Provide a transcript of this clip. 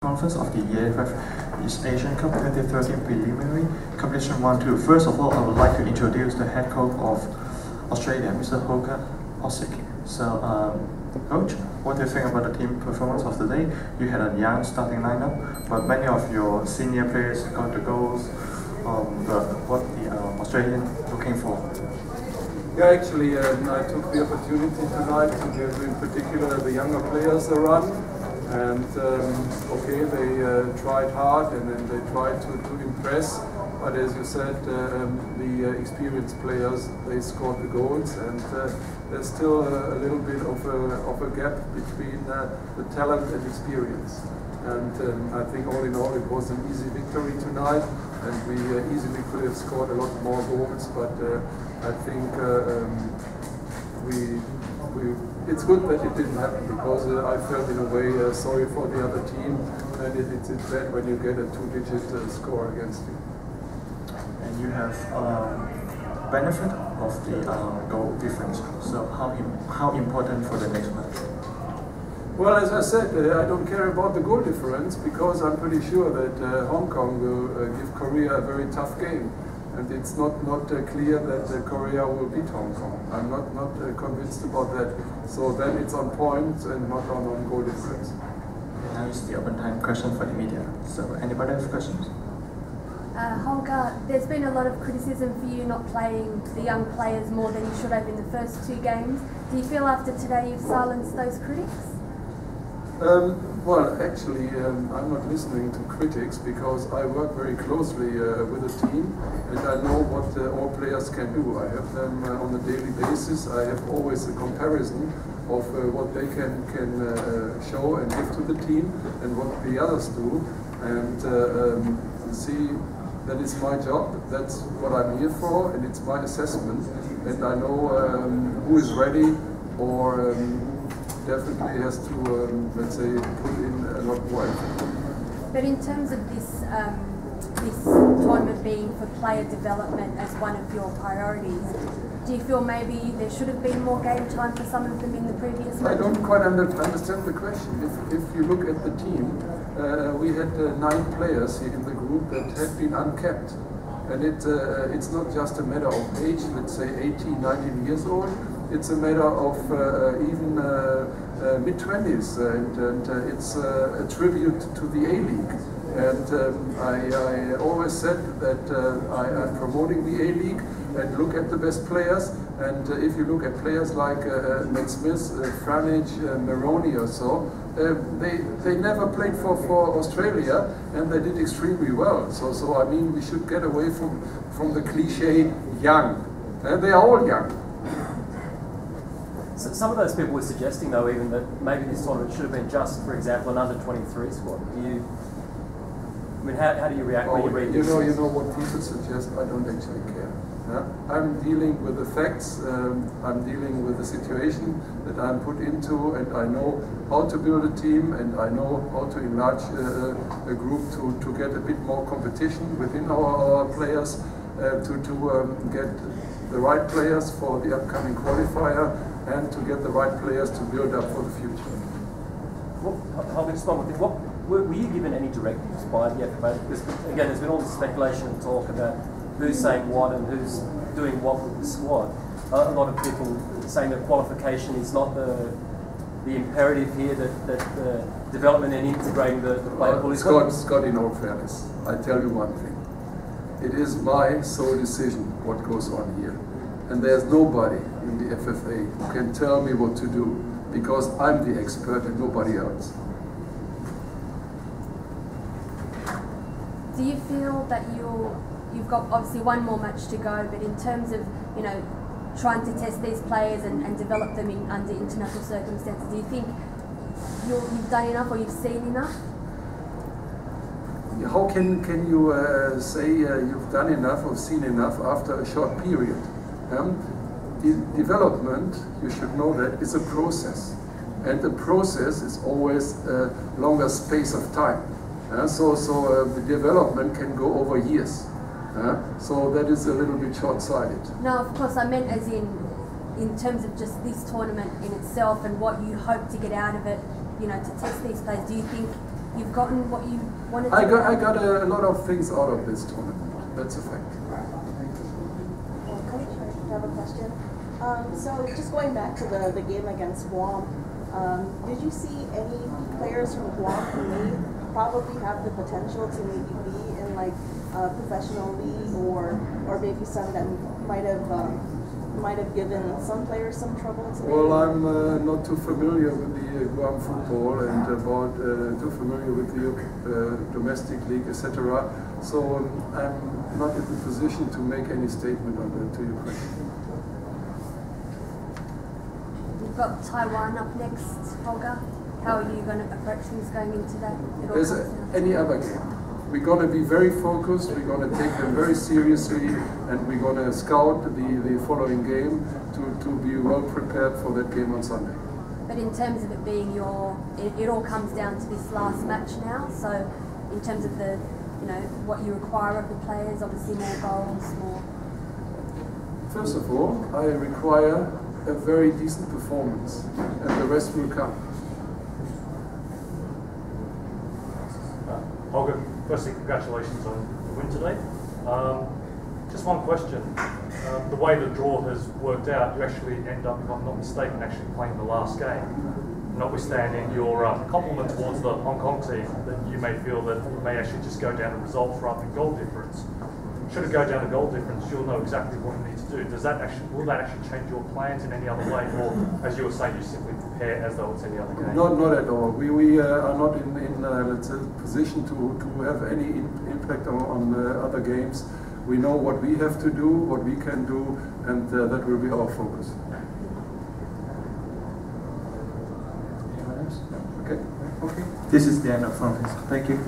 Conference of the EAFF East Asian Cup 2013 preliminary competition 1-2. First of all, I would like to introduce the head coach of Australia, Mr. Hogan Osick. So, coach, what do you think about the team performance of the day? You had a young starting lineup, but many of your senior players got the goals. What the Australian looking for? Yeah, actually, I took the opportunity tonight to give, in particular, the younger players a run. And okay, they tried hard and then they tried to impress, but as you said, the experienced players, they scored the goals, and there's still a little bit of a gap between the talent and experience. And I think all in all it was an easy victory tonight, and we easily could have scored a lot more goals, but I think it's good that it didn't happen, because I felt in a way sorry for the other team, and it's bad when you get a two-digit score against you. And you have benefit of the goal difference. So how important for the next match? Well, as I said, I don't care about the goal difference, because I'm pretty sure that Hong Kong will give Korea a very tough game. And it's not clear that Korea will beat Hong Kong. I'm not convinced about that. So then it's on points and not on goal difference. Now is the open time question for the media. So anybody have questions? Holger, there's been a lot of criticism for you not playing the young players more than you should have in the first two games. Do you feel after today you've silenced those critics? Well, actually, I'm not listening to critics, because I work very closely with the team, and I know what all players can do. I have them on a daily basis. I have always a comparison of what they can show and give to the team and what the others do. And see, that is my job. That's what I'm here for, and it's my assessment. And I know who is ready, or definitely has to, let's say, put in a lot more effort. But in terms of this tournament being for player development as one of your priorities, do you feel maybe there should have been more game time for some of them in the previous match? I don't quite understand the question. If you look at the team, we had 9 players here in the group that had been uncapped. And it's not just a matter of age, let's say 18, 19 years old. It's a matter of even mid-20s, and it's a tribute to the A-League. And I always said that I'm promoting the A-League and look at the best players. And if you look at players like Matt Smith, Franich, Maroney or so, they never played for Australia, and they did extremely well. So I mean, we should get away from the cliche young. They are all young. So some of those people were suggesting, though, even that maybe this tournament should have been just, for example, an under-23 squad. How do you react when you read this? You know what people suggest. I don't actually care. I'm dealing with the facts. I'm dealing with the situation that I'm put into, and I know how to build a team, and I know how to enlarge a group to get a bit more competition within our players, to get the right players for the upcoming qualifier, and to get the right players to build up for the future. Were you given any directives by the FFA? Because again, there's been all this speculation and talk about who's saying what and who's doing what with the squad. A lot of people saying that qualification is not the imperative here, that the development and integrating the player pool is Scott, in all fairness, I tell you one thing. It is my sole decision what goes on here. And there's nobody in the FFA who can tell me what to do, because I'm the expert and nobody else. Do you feel that you've got obviously one more match to go, but in terms of, trying to test these players and develop them under international circumstances, do you think you've done enough, or you've seen enough? How can you say you've done enough or seen enough after a short period? Development, you should know that, is a process, and the process is always a longer space of time. So the development can go over years. So that is a little bit short-sighted. No, of course, I meant as in terms of just this tournament in itself and what you hope to get out of it, to test these players. Do you think you've gotten what you wanted to I got a lot of things out of this tournament. That's a fact. Coach, I have a question. So just going back to the game against Guam, did you see any players from Guam who may probably have the potential to maybe be in like a professional league, or maybe some that might have given some players some trouble today? Well, I'm not too familiar with the Guam football and about too familiar with the domestic league, etc. So I'm not in the position to make any statement on that to your question. You've got Taiwan up next, Holger. How are you going to approach things going into that? As any other game, we're going to be very focused, we're going to take them very seriously, and we're going to scout the following game to be well prepared for that game on Sunday. But in terms of it being it all comes down to this last match now. So in terms of the, what you require of the players, obviously more goals, more. First of all, I require a very decent performance, and the rest will come. Holger, firstly, congratulations on the win today. Just one question. The way the draw has worked out, you actually end up, if I'm not mistaken, actually playing the last game. Notwithstanding your compliment towards the Hong Kong team, that you may feel that it may actually just go down to results rather than goal difference. Should it go down to goal difference, you'll know exactly what you need to do. Will that actually change your plans in any other way, or as you were saying, you simply prepare as though it's any other game? Not at all. We are not in let's say, position to have any impact on other games. We know what we have to do, what we can do, and that will be our focus. Okay. This is the end of conference. Thank you.